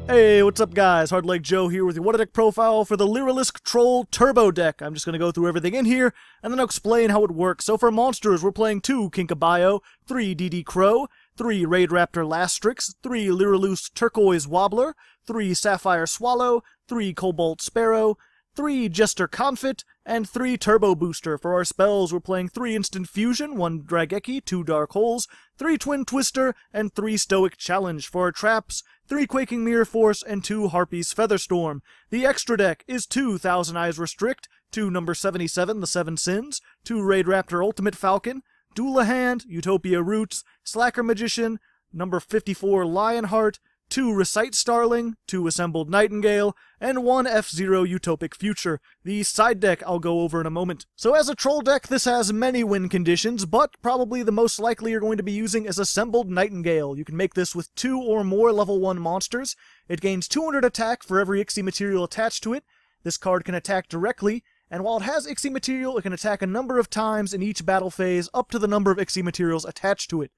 Hey, what's up guys? Hardleg Joe here with your deck profile for the Lyrilusc Troll Turbo deck. I'm just going to go through everything in here, and then I'll explain how it works. So for monsters, we're playing 2 Kinkabio, 3 DD Crow, 3 Raidratptor Last Strix, 3 Lyrilusc Turquoise Wobbler, 3 Sapphire Swallow, 3 Cobalt Sparrow, 3 Jester Confit, and 3 Turbo Booster. For our spells, we're playing 3 Instant Fusion, 1 Drageki, 2 Dark Holes, 3 Twin Twister, and 3 Stoic Challenge. For our traps, 3 Quaking Mirror Force, and 2 Harpy's Featherstorm. The extra deck is 2 Thousand Eyes Restrict, 2 number 77, the 7 Sins, 2 Raidraptor Ultimate Falcon, Duelahand, Utopia Roots, Slacker Magician, number 54 Lionheart, 2 Recite Starling, 2 Assembled Nightingale, and 1 F-Zero Utopic Future. The side deck I'll go over in a moment. So as a troll deck, this has many win conditions, but probably the most likely you're going to be using is Assembled Nightingale. You can make this with 2 or more level 1 monsters. It gains 200 attack for every Ixie material attached to it. This card can attack directly, and while it has Ixie material, it can attack a number of times in each battle phase up to the number of Ixie materials attached to it.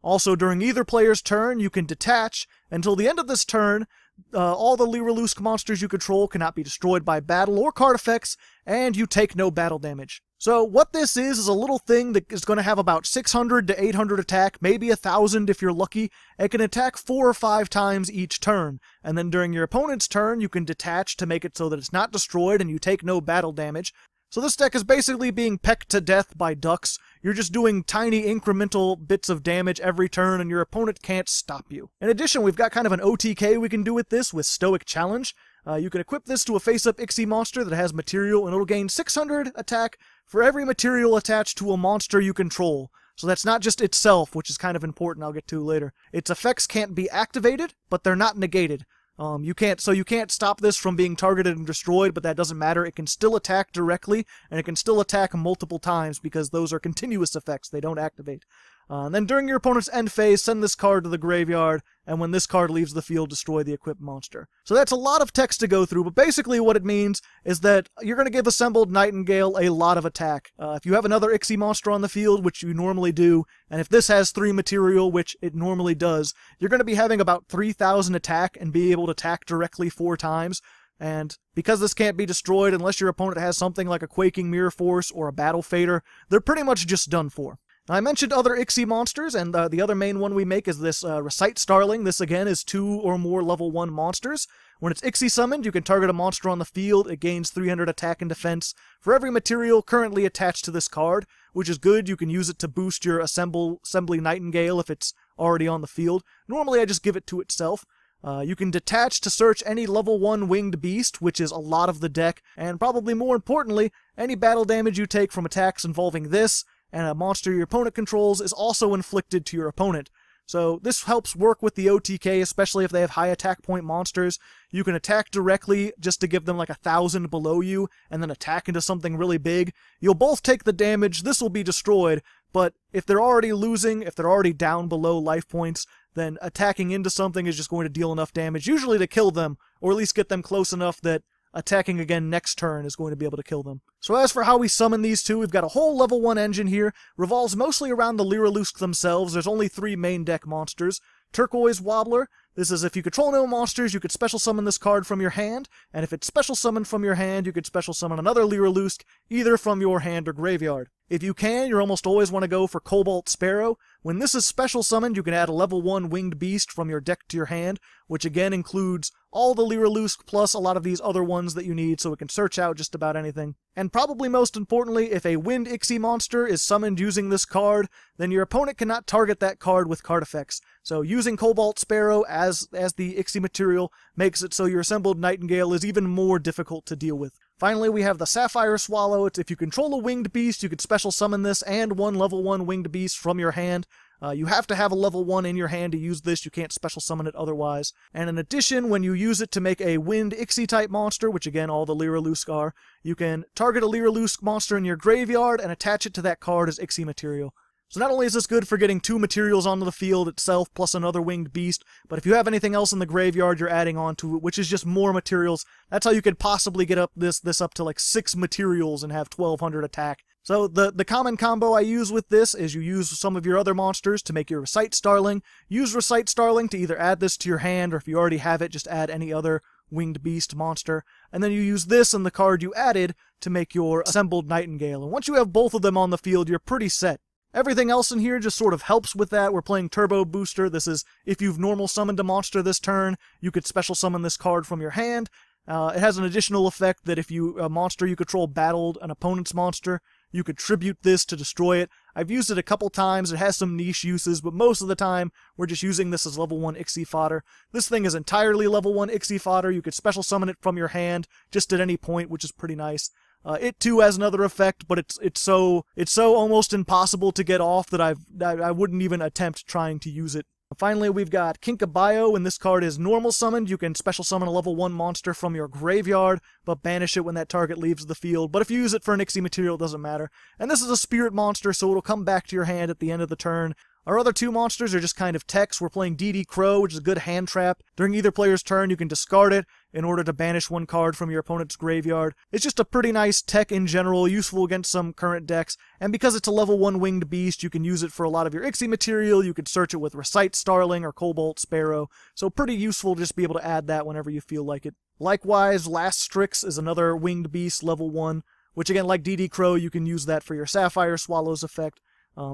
Also, during either player's turn, you can detach. Until the end of this turn, all the Lyrilusc monsters you control cannot be destroyed by battle or card effects, and you take no battle damage. So what this is a little thing that is going to have about 600 to 800 attack, maybe 1,000 if you're lucky. It can attack 4 or 5 times each turn, and then during your opponent's turn, you can detach to make it so that it's not destroyed and you take no battle damage. So this deck is basically being pecked to death by ducks. You're just doing tiny incremental bits of damage every turn, and your opponent can't stop you. In addition, we've got kind of an OTK we can do with this with Stoic Challenge. You can equip this to a face-up Ixie monster that has material, and it'll gain 600 attack for every material attached to a monster you control. So that's not just itself, which is kind of important, I'll get to later. Its effects can't be activated, but they're not negated. You can't stop this from being targeted and destroyed, but that doesn't matter. It can still attack directly, and it can still attack multiple times because those are continuous effects. They don't activate. And then during your opponent's end phase, send this card to the graveyard, and when this card leaves the field, destroy the equipped monster. So that's a lot of text to go through, but basically what it means is that you're going to give Assembled Nightingale a lot of attack. If you have another Ixie monster on the field, which you normally do, and if this has 3 material, which it normally does, you're going to be having about 3,000 attack and be able to attack directly 4 times. And because this can't be destroyed unless your opponent has something like a Quaking Mirror Force or a Battle Fader, they're pretty much just done for. Now, I mentioned other Ixie monsters, and the other main one we make is this Recite Starling. This, again, is 2 or more level 1 monsters. When it's Ixie summoned, you can target a monster on the field. It gains 300 attack and defense for every material currently attached to this card, which is good. You can use it to boost your Assembly Nightingale if it's already on the field. Normally, I just give it to itself. You can detach to search any level 1 winged beast, which is a lot of the deck, and probably more importantly, any battle damage you take from attacks involving this and a monster your opponent controls is also inflicted to your opponent. So this helps work with the OTK, especially if they have high attack point monsters. You can attack directly just to give them like 1,000 below you, and then attack into something really big. You'll both take the damage, this will be destroyed, but if they're already losing, if they're already down below life points, then attacking into something is just going to deal enough damage, usually to kill them, or at least get them close enough that attacking again next turn is going to be able to kill them. So as for how we summon these two, we've got a whole level 1 engine here, revolves mostly around the Lyriluscs themselves. There's only 3 main deck monsters. Turquoise Wobbler, this is if you control no monsters, you could special summon this card from your hand, and if it's special summoned from your hand, you could special summon another Lyrilusc, either from your hand or graveyard. If you can, you almost always want to go for Cobalt Sparrow. When this is special summoned, you can add a level 1 winged beast from your deck to your hand, which again includes all the Lyrilusc plus a lot of these other ones that you need, so it can search out just about anything. And probably most importantly, if a wind Ixie monster is summoned using this card, then your opponent cannot target that card with card effects. So using Cobalt Sparrow as the Ixie material makes it so your Assembled Nightingale is even more difficult to deal with. Finally, we have the Sapphire Swallow. It's if you control a winged beast, you could special summon this and 1 level 1 winged beast from your hand. You have to have a level 1 in your hand to use this. You can't special summon it otherwise. And in addition, when you use it to make a wind Ixie type monster, which again all the Lyrilusc are, you can target a Lyrilusc monster in your graveyard and attach it to that card as Ixie material. So not only is this good for getting 2 materials onto the field itself, plus another winged beast, but if you have anything else in the graveyard you're adding onto it, which is just more materials, that's how you could possibly get this up to like 6 materials and have 1,200 attack. So the common combo I use with this is you use some of your other monsters to make your Recite Starling. Use Recite Starling to either add this to your hand, or if you already have it, just add any other winged beast monster. And then you use this and the card you added to make your assembled Nightingale. And once you have both of them on the field, you're pretty set. Everything else in here just sort of helps with that. We're playing Turbo Booster. This is if you've normal summoned a monster this turn, you could special summon this card from your hand. It has an additional effect that if a monster you control battled an opponent's monster, you could tribute this to destroy it. I've used it a couple times. It has some niche uses, but most of the time we're just using this as level 1 Ixie fodder. This thing is entirely level 1 Ixie fodder. You could special summon it from your hand just at any point, which is pretty nice. It too has another effect, but it's so almost impossible to get off that I wouldn't even attempt trying to use it. Finally, we've got Kinkabio, and this card is normal summoned. You can special summon a level 1 monster from your graveyard, but banish it when that target leaves the field. But if you use it for an Ixie material, it doesn't matter. And this is a spirit monster, so it'll come back to your hand at the end of the turn. Our other two monsters are just kind of techs. We're playing DD Crow, which is a good hand trap. During either player's turn, you can discard it in order to banish one card from your opponent's graveyard. It's just a pretty nice tech in general, useful against some current decks. And because it's a level 1 winged beast, you can use it for a lot of your Ixie material. You could search it with Recite Starling or Cobalt Sparrow. So pretty useful to just be able to add that whenever you feel like it. Likewise, Last Strix is another winged beast, level 1, which again, like DD Crow, you can use that for your Sapphire Swallows effect.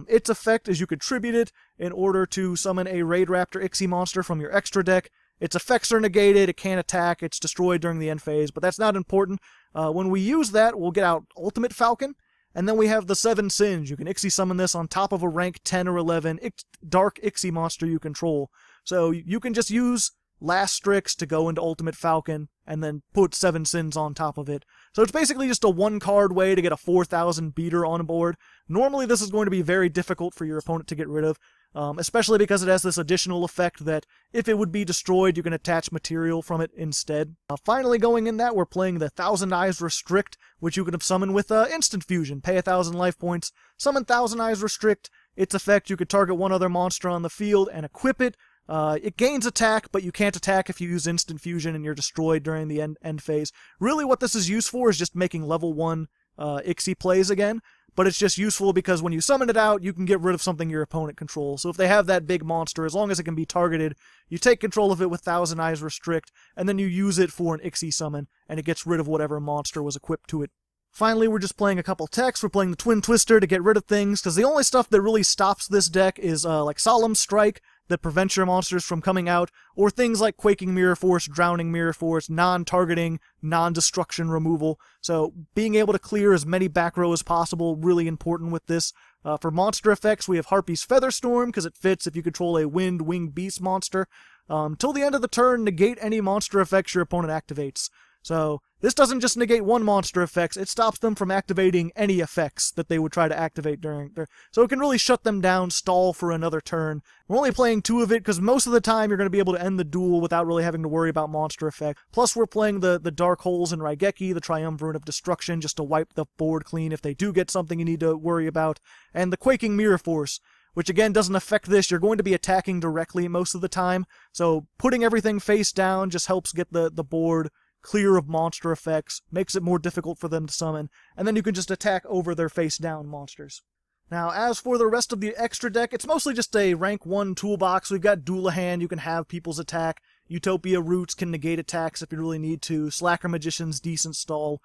Its effect is you could tribute it in order to summon a Raidratptor Ixie monster from your extra deck. Its effects are negated, it can't attack, it's destroyed during the end phase, but that's not important. When we use that, we'll get out Ultimate Falcon, and then we have the 7 Sins. You can Ixie summon this on top of a rank 10 or 11 dark Ixie monster you control. So you can just use Last Strix to go into Ultimate Falcon, and then put 7 Sins on top of it. So it's basically just a 1-card way to get a 4,000 beater on board. Normally this is going to be very difficult for your opponent to get rid of, especially because it has this additional effect that if it would be destroyed, you can attach material from it instead. Finally going in that, we're playing the Thousand Eyes Restrict, which you can have summoned with Instant Fusion. Pay 1,000 life points, summon Thousand Eyes Restrict. Its effect, you could target one other monster on the field and equip it. It gains attack, but you can't attack if you use Instant Fusion and you're destroyed during the end phase. Really what this is used for is just making level 1 Ixie plays again, but it's just useful because when you summon it out, you can get rid of something your opponent controls. So if they have that big monster, as long as it can be targeted, you take control of it with Thousand Eyes Restrict, and then you use it for an Ixie summon, and it gets rid of whatever monster was equipped to it. Finally, we're just playing a couple techs. We're playing the Twin Twister to get rid of things, because the only stuff that really stops this deck is like Solemn Strike, that prevents your monsters from coming out, or things like Quaking Mirror Force, Drowning Mirror Force, non-targeting, non-destruction removal. So being able to clear as many back row as possible, really important with this. For monster effects, we have Harpy's Featherstorm, because it fits if you control a winged beast monster. Till the end of the turn, negate any monster effects your opponent activates. So this doesn't just negate one monster effects, it stops them from activating any effects that they would try to activate during their... So it can really shut them down, stall for another turn. We're only playing 2 of it because most of the time you're going to be able to end the duel without really having to worry about monster effect. Plus we're playing the Dark Holes in Raigeki, the Triumvirate of Destruction, just to wipe the board clean if they do get something you need to worry about. And the Quaking Mirror Force, which again doesn't affect this. You're going to be attacking directly most of the time. So putting everything face down just helps get the board clear of monster effects, makes it more difficult for them to summon, and then you can just attack over their face-down monsters. Now, as for the rest of the extra deck, it's mostly just a rank 1 toolbox. We've got Doulahan, you can have people's attack. Utopia Roots can negate attacks if you really need to. Slacker Magician's decent stall.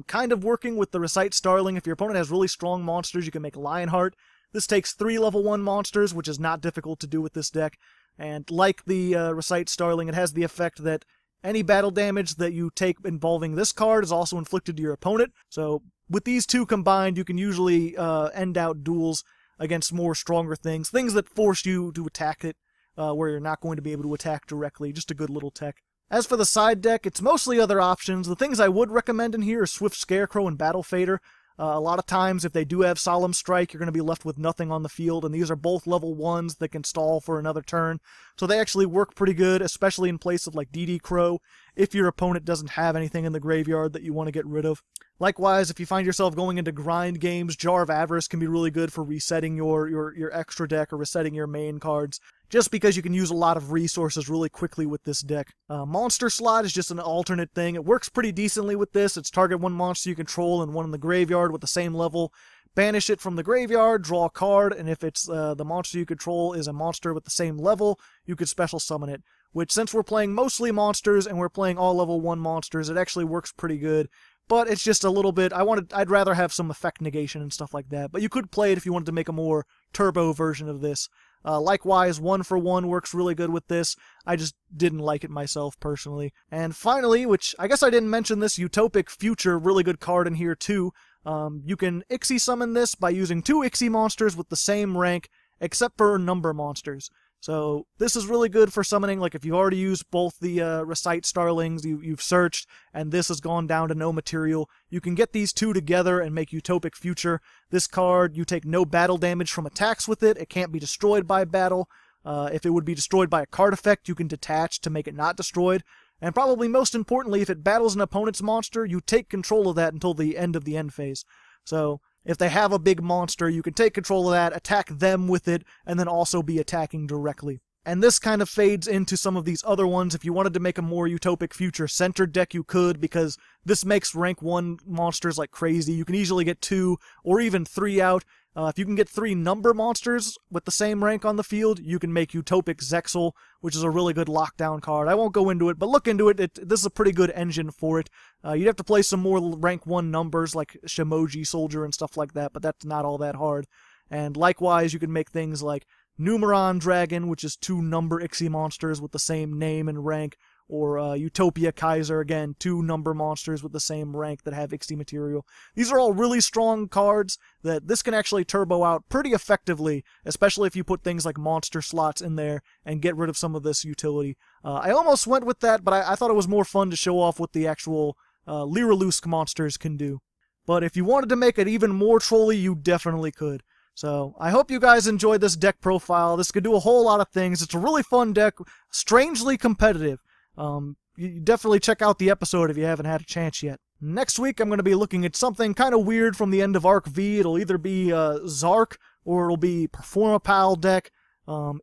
Kind of working with the Recite Starling. If your opponent has really strong monsters, you can make Lionheart. This takes 3 level 1 monsters, which is not difficult to do with this deck. And like the Recite Starling, it has the effect that any battle damage that you take involving this card is also inflicted to your opponent. So with these two combined, you can usually end out duels against more stronger things. Things that force you to attack it where you're not going to be able to attack directly. Just a good little tech. As for the side deck, it's mostly other options. The things I would recommend in here are Swift Scarecrow and Battle Fader. A lot of times, if they do have Solemn Strike, you're going to be left with nothing on the field, and these are both level 1s that can stall for another turn. So they actually work pretty good, especially in place of like DD Crow. if your opponent doesn't have anything in the graveyard that you want to get rid of. Likewise, if you find yourself going into grind games, Jar of Avarice can be really good for resetting your extra deck or resetting your main cards, just because you can use a lot of resources really quickly with this deck. Monster Slot is just an alternate thing. It works pretty decently with this. It's target one monster you control and one in the graveyard with the same level. Banish it from the graveyard, draw a card, and if it's the monster you control is a monster with the same level, you could special summon it. Which, since we're playing mostly monsters and we're playing all level 1 monsters, it actually works pretty good. But it's just a little bit, I'd rather have some effect negation and stuff like that. But you could play it if you wanted to make a more turbo version of this. Likewise, 1-for-1 works really good with this. I just didn't like it myself, personally. And finally, which I guess I didn't mention this, Utopic Future, really good card in here too. You can Ixie summon this by using 2 Ixie monsters with the same rank, except for number monsters. So this is really good for summoning, like if you already used both the Recite Starlings, you've searched, and this has gone down to no material, you can get these two together and make Utopic Future. This card, you take no battle damage from attacks with it, it can't be destroyed by battle. If it would be destroyed by a card effect, you can detach to make it not destroyed. And probably most importantly, if it battles an opponent's monster, you take control of that until the end of the end phase. So if they have a big monster, you can take control of that, attack them with it, and then also be attacking directly. And this kind of fades into some of these other ones. If you wanted to make a more Utopic Future centered deck, you could, because this makes rank 1 monsters like crazy. You can easily get 2 or even 3 out. If you can get 3 number monsters with the same rank on the field, you can make Utopic Zexal, which is a really good lockdown card. I won't go into it, but look into it. This is a pretty good engine for it. You'd have to play some more rank 1 numbers like Shimoji Soldier and stuff like that, but that's not all that hard. And likewise, you can make things like Numeron Dragon, which is 2 number Ixie monsters with the same name and rank, or Utopia Kaiser, again, 2 number monsters with the same rank that have Ixie material. These are all really strong cards that this can actually turbo out pretty effectively, especially if you put things like monster slots in there and get rid of some of this utility. I almost went with that, but I thought it was more fun to show off what the actual Lyrilusc monsters can do. But if you wanted to make it even more trolly, you definitely could. So, I hope you guys enjoyed this deck profile. This could do a whole lot of things. It's a really fun deck, strangely competitive. You definitely check out the episode if you haven't had a chance yet. Next week, I'm going to be looking at something kind of weird from the end of Arc V. It'll either be Zark, or it'll be Performapal deck.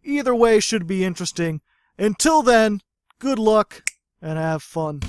Either way should be interesting. Until then, good luck, and have fun.